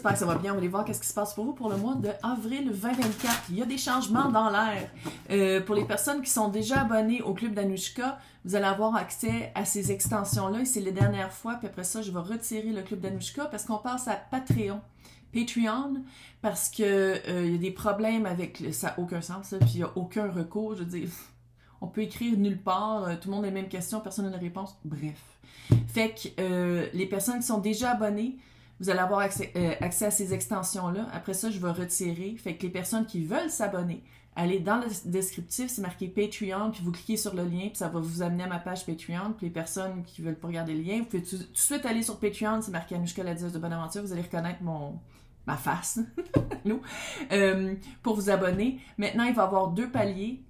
j'espère que ça va bien. On va aller voir qu'est-ce qui se passe pour vous pour le mois de avril 2024. Il y a des changements dans l'air. Pour les personnes qui sont déjà abonnées au club d'Anushka, vous allez avoir accès à ces extensions-là. Et c'est les dernières fois. Puis après ça, je vais retirer le club d'Anushka parce qu'on passe à Patreon, parce que il y a des problèmes avec... Ça n'a aucun sens, ça. Puis il n'y a aucun recours. Je veux dire, on peut écrire nulle part. Tout le monde a les mêmes questions. Personne n'a de réponse. Bref. Fait que les personnes qui sont déjà abonnées, vous allez avoir accès à ces extensions-là. Après ça, je vais retirer. Fait que les personnes qui veulent s'abonner, allez dans le descriptif, c'est marqué Patreon, puis vous cliquez sur le lien, puis ça va vous amener à ma page Patreon. Puis les personnes qui veulent pas regarder le lien, vous pouvez tout de suite aller sur Patreon, c'est marqué Anushka la Dieuse de Bonaventure, vous allez reconnaître ma face, pour vous abonner. Maintenant, il va y avoir 2 paliers.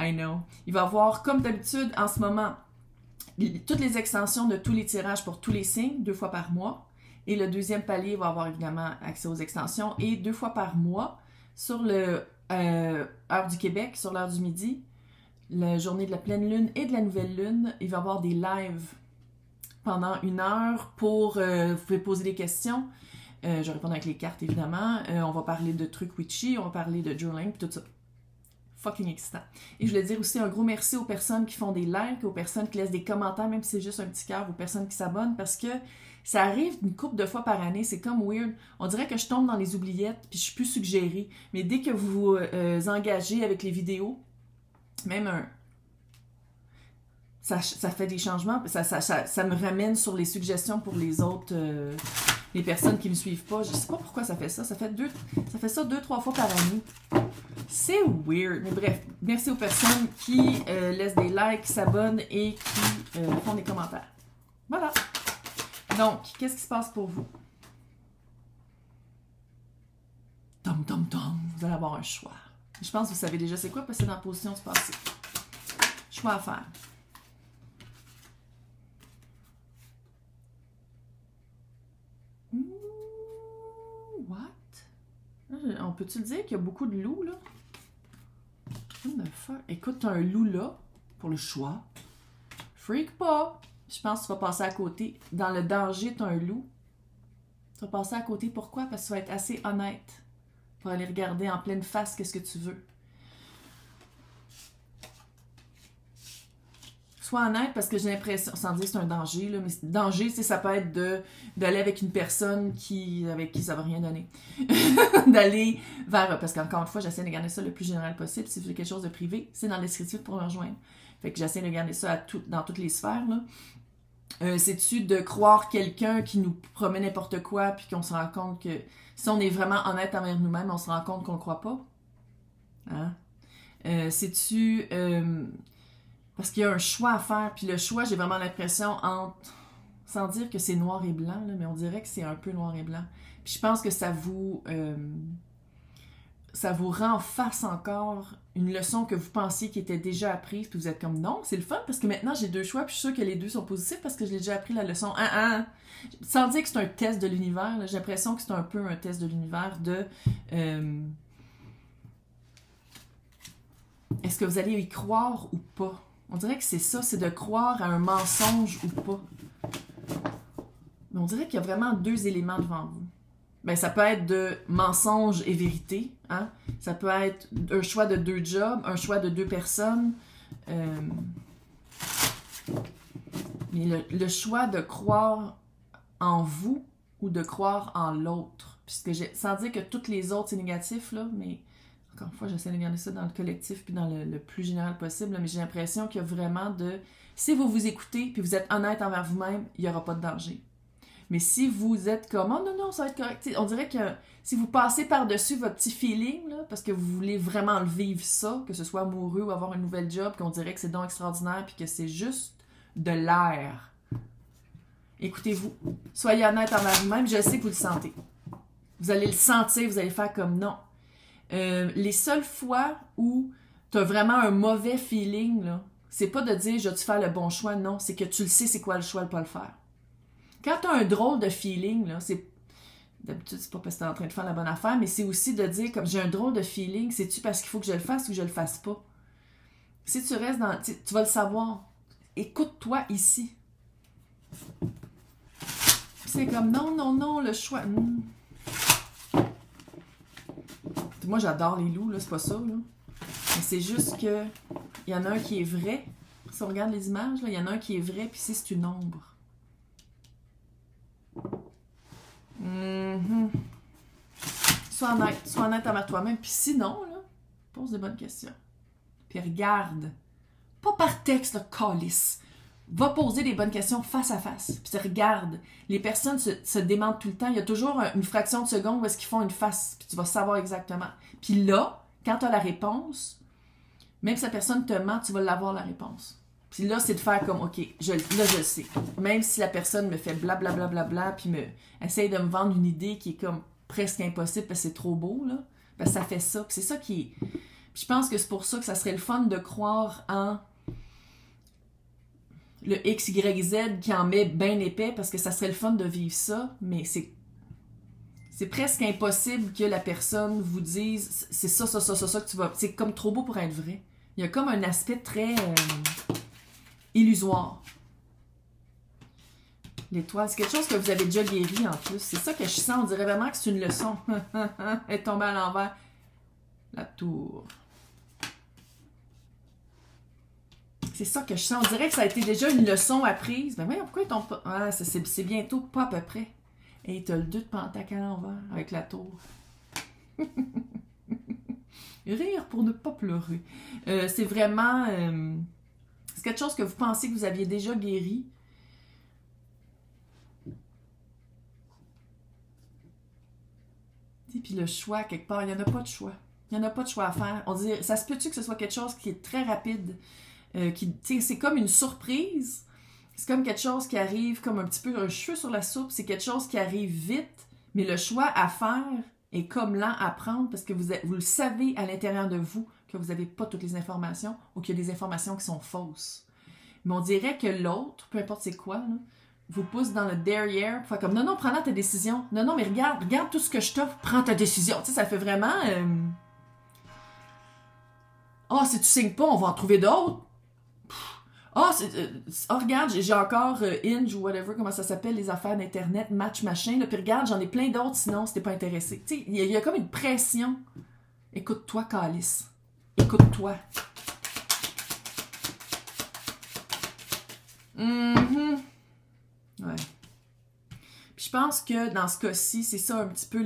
I know. Il va y avoir, comme d'habitude, en ce moment, toutes les extensions de tous les tirages pour tous les signes, 2 fois par mois. Et le deuxième palier va avoir évidemment accès aux extensions. Et 2 fois par mois, sur le heure du Québec, sur l'heure du midi, la journée de la pleine lune et de la nouvelle lune, il va y avoir des lives pendant 1 heure pour... vous pouvez poser des questions. Je vais répondre avec les cartes, évidemment. On va parler de trucs witchy, on va parler de journaling, tout ça. Fucking excitant. Et je voulais dire aussi un gros merci aux personnes qui font des likes, aux personnes qui laissent des commentaires, même si c'est juste un petit cœur, aux personnes qui s'abonnent, parce que ça arrive une couple de fois par année, c'est comme weird. On dirait que je tombe dans les oubliettes, puis je suis plus suggérée. Mais dès que vous vous engagez avec les vidéos, même ça fait des changements, ça me ramène sur les suggestions pour les autres, les personnes qui me suivent pas. Je sais pas pourquoi ça fait ça. Ça fait ça 2-3 fois par année. C'est weird. Mais bref, merci aux personnes qui laissent des likes, qui s'abonnent et qui font des commentaires. Voilà. Donc, qu'est-ce qui se passe pour vous? Tom, tom, tom. Vous allez avoir un choix. Je pense que vous savez déjà c'est quoi parce que c'est dans la position du passé. Choix à faire. What? On peut-tu le dire qu'il y a beaucoup de loups, là? What the fuck? Écoute, t'as un loup là, pour le choix. Freak pas! Je pense que tu vas passer à côté. Dans le danger, t'as un loup. Tu vas passer à côté. Pourquoi? Parce que tu vas être assez honnête pour aller regarder en pleine face qu'est-ce que tu veux. Sois honnête parce que j'ai l'impression, sans dire que c'est un danger, là, mais danger, ça peut être d'aller avec une personne avec qui ça va rien donner. D'aller vers... Parce qu'encore une fois, j'essaie de garder ça le plus général possible. Si vous avez quelque chose de privé, c'est dans le descriptif pour me rejoindre. Fait que j'essaie de garder ça dans toutes les sphères, là. C'est-tu de croire quelqu'un qui nous promet n'importe quoi puis qu'on se rend compte que si on est vraiment honnête envers nous-mêmes, on se rend compte qu'on ne croit pas? Hein? C'est-tu... parce qu'il y a un choix à faire, puis le choix, j'ai vraiment l'impression entre... Sans dire que c'est noir et blanc, là, mais on dirait que c'est un peu noir et blanc. Puis je pense que ça vous rend face encore une leçon que vous pensiez qui était déjà apprise, puis vous êtes comme non, c'est le fun parce que maintenant j'ai 2 choix, puis je suis sûre que les 2 sont positifs parce que je l'ai déjà appris la leçon. Sans dire que c'est un test de l'univers, j'ai l'impression que c'est un peu un test de l'univers de est-ce que vous allez y croire ou pas? On dirait que c'est ça, c'est de croire à un mensonge ou pas. Mais on dirait qu'il y a vraiment 2 éléments devant vous. Ben, ça peut être de mensonge et vérité, hein? Ça peut être un choix de 2 jobs, un choix de 2 personnes. Mais le choix de croire en vous ou de croire en l'autre. Puisque sans dire que toutes les autres, c'est négatif, là, mais encore une fois, j'essaie de garder ça dans le collectif puis dans le plus général possible, là, mais j'ai l'impression qu'il y a vraiment de... Si vous vous écoutez puis vous êtes honnête envers vous-même, il n'y aura pas de danger. Mais si vous êtes comme « Oh non, non, ça va être correct », on dirait que si vous passez par-dessus votre petit feeling, là, parce que vous voulez vraiment le vivre ça, que ce soit amoureux ou avoir un nouvel job, qu'on dirait que c'est donc extraordinaire puis que c'est juste de l'air. Écoutez-vous, soyez honnête envers vous-même, je sais que vous le sentez. Vous allez le sentir, vous allez faire comme « Non ». Les seules fois où tu as vraiment un mauvais feeling, là, c'est pas de dire « Je vais-tu faire le bon choix », non, c'est que tu le sais c'est quoi le choix de pas le faire. Quand tu as un drôle de feeling, là, c'est... D'habitude, c'est pas parce que tu es en train de faire la bonne affaire, mais c'est aussi de dire, comme j'ai un drôle de feeling, c'est-tu parce qu'il faut que je le fasse ou que je le fasse pas? Si tu restes dans... Tu vas le savoir. Écoute-toi ici. C'est comme, non, non, non, le choix... moi, j'adore les loups, là, c'est pas ça, là. Mais c'est juste que il y en a un qui est vrai. Si on regarde les images, là, il y en a un qui est vrai, puis ici, c'est une ombre. Sois honnête envers toi-même. Puis sinon, là, pose des bonnes questions. Puis regarde. Pas par texte, là, calice. Va poser des bonnes questions face à face. Puis regarde. Les personnes se démentent tout le temps. Il y a toujours une fraction de seconde où est-ce qu'ils font une face. Puis tu vas savoir exactement. Puis là, quand tu as la réponse, même si la personne te ment, tu vas l'avoir la réponse. Puis là, c'est de faire comme, OK, là, je le sais. Même si la personne me fait blablabla, bla, bla, bla, puis essaye de me vendre une idée qui est comme presque impossible parce que c'est trop beau, là, ben ça fait ça. Puis c'est ça qui est... Puis je pense que c'est pour ça que ça serait le fun de croire en le X, Y, Z qui en met bien épais parce que ça serait le fun de vivre ça, mais c'est presque impossible que la personne vous dise c'est ça que tu vas... C'est comme trop beau pour être vrai. Il y a comme un aspect très illusoire. L'étoile, c'est quelque chose que vous avez déjà guéri en plus. C'est ça que je sens. On dirait vraiment que c'est une leçon. Elle est tombée à l'envers. La tour. C'est ça que je sens. On dirait que ça a été déjà une leçon apprise. Ben voyons, pourquoi ils tombent pas... Ah, c'est bientôt pas à peu près. Et t'as le 2 de Pentacle à l'envers avec la tour. Rire pour ne pas pleurer. C'est vraiment... c'est quelque chose que vous pensez que vous aviez déjà guéri. Et puis le choix, quelque part, il n'y en a pas de choix. Il n'y en a pas de choix à faire. On dit, ça se peut-tu que ce soit quelque chose qui est très rapide? C'est comme une surprise. C'est comme quelque chose qui arrive comme un petit peu un cheveu sur la soupe. C'est quelque chose qui arrive vite, mais le choix à faire est comme lent à prendre parce que vous le savez à l'intérieur de vous que vous n'avez pas toutes les informations ou qu'il y a des informations qui sont fausses. Mais on dirait que l'autre, peu importe c'est quoi, là, vous pousse dans le derrière pour faire comme non, prends-la ta décision. Non, mais regarde tout ce que je t'offre, prends ta décision. Tu sais, ça fait vraiment si tu signes pas, on va en trouver d'autres. Regarde, j'ai encore Inge ou whatever, comment ça s'appelle, les affaires d'internet, match machin, là, puis regarde, j'en ai plein d'autres sinon si t'es pas intéressé. Tu sais, il y a comme une pression. Écoute-toi, Calice. Écoute-toi. Ouais. Puis je pense que dans ce cas-ci, c'est ça un petit peu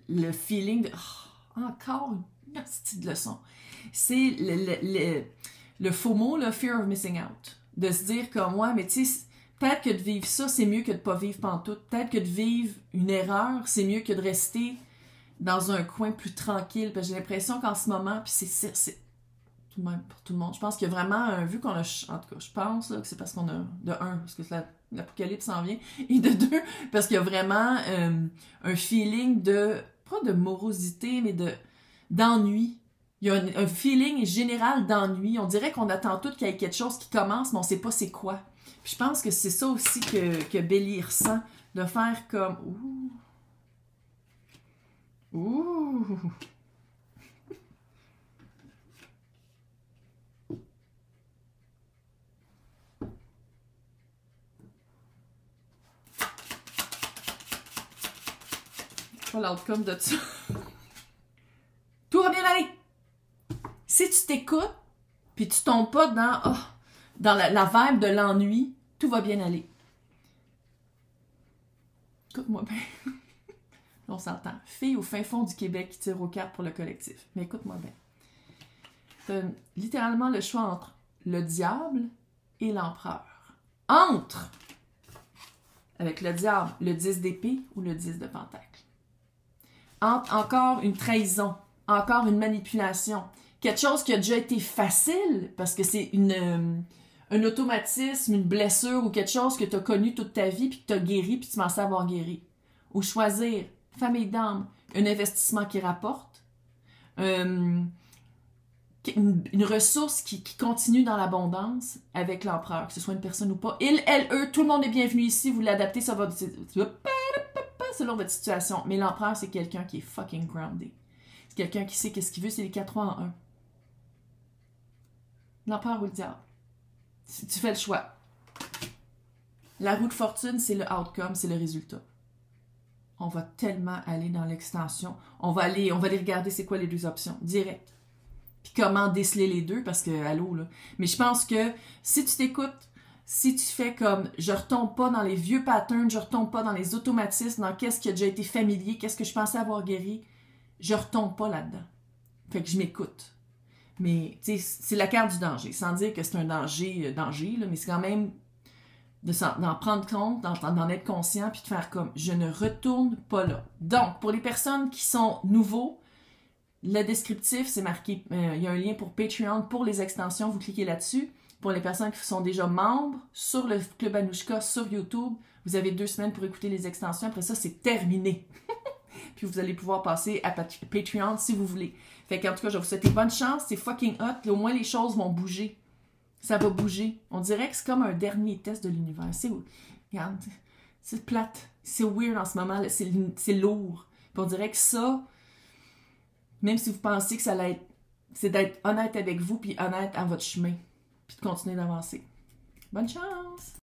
le feeling de encore une petite leçon. C'est le FOMO, le Fear of Missing Out. De se dire comme moi, mais tu sais, peut-être que de vivre ça, c'est mieux que de pas vivre pantoute. Peut-être que de vivre une erreur, c'est mieux que de rester dans un coin plus tranquille. Parce que j'ai l'impression qu'en ce moment, puis c'est tout de même pour tout le monde. Je pense qu'il y a vraiment vu qu'on a, en tout cas, je pense là, que c'est parce qu'on a, de un, parce que l'apocalypse s'en vient, et de deux, parce qu'il y a vraiment un feeling pas de morosité, mais d'ennui. Il y a un feeling général d'ennui. On dirait qu'on attend tout qu'il y ait quelque chose qui commence, mais on sait pas c'est quoi. Puis je pense que c'est ça aussi que Belly ressent, de faire comme ouh. Pas l'outcome de ça. Tout va bien aller. Si tu t'écoutes, puis tu tombes pas dans la vibe de l'ennui, tout va bien aller. Écoute-moi bien. On s'entend. Fille au fin fond du Québec qui tire aux cartes pour le collectif. Mais écoute-moi bien. T'as littéralement le choix entre le diable et l'empereur. Entre, avec le diable, le 10 d'épée ou le 10 de pentacle. Entre encore une trahison, encore une manipulation. Quelque chose qui a déjà été facile, parce que c'est un automatisme, une blessure ou quelque chose que tu as connu toute ta vie, puis que tu as guéri, puis tu pensais avoir guéri. Ou choisir, famille d'âme, un investissement qui rapporte, une ressource qui continue dans l'abondance avec l'empereur, que ce soit une personne ou pas. Il, elle, eux, tout le monde est bienvenu ici, vous l'adaptez selon votre situation. Mais l'empereur, c'est quelqu'un qui est fucking grounded. C'est quelqu'un qui sait qu'est-ce qu'il veut, c'est les 4 en 1. L'empereur ou le diable. Si tu fais le choix. La roue de fortune, c'est le outcome, c'est le résultat. on va tellement aller dans l'extension. On va aller regarder c'est quoi les deux options, direct. Puis comment déceler les deux, parce que, allô, là. Mais je pense que si tu t'écoutes, si tu fais comme, je retombe pas dans les vieux patterns, je retombe pas dans les automatismes, dans qu'est-ce qui a déjà été familier, qu'est-ce que je pensais avoir guéri, je retombe pas là-dedans. Fait que je m'écoute. Mais, tu sais, c'est la carte du danger. Sans dire que c'est un danger, là, mais c'est quand même d'en prendre compte, d'en être conscient, puis de faire comme, je ne retourne pas là. Donc, pour les personnes qui sont nouveaux, le descriptif, c'est marqué, il y a un lien pour Patreon, pour les extensions, vous cliquez là-dessus. Pour les personnes qui sont déjà membres, sur le Club Anouchka, sur YouTube, vous avez 2 semaines pour écouter les extensions. Après ça, c'est terminé. Puis vous allez pouvoir passer à Patreon si vous voulez. Fait qu'en tout cas, je vais vous souhaiter bonne chance. C'est fucking hot. Et au moins, les choses vont bouger. Ça va bouger. On dirait que c'est comme un dernier test de l'univers. Regarde, c'est plate. C'est weird en ce moment. C'est lourd. Puis on dirait que ça, même si vous pensez que ça allait être, c'est d'être honnête avec vous puis honnête à votre chemin. Puis de continuer d'avancer. Bonne chance!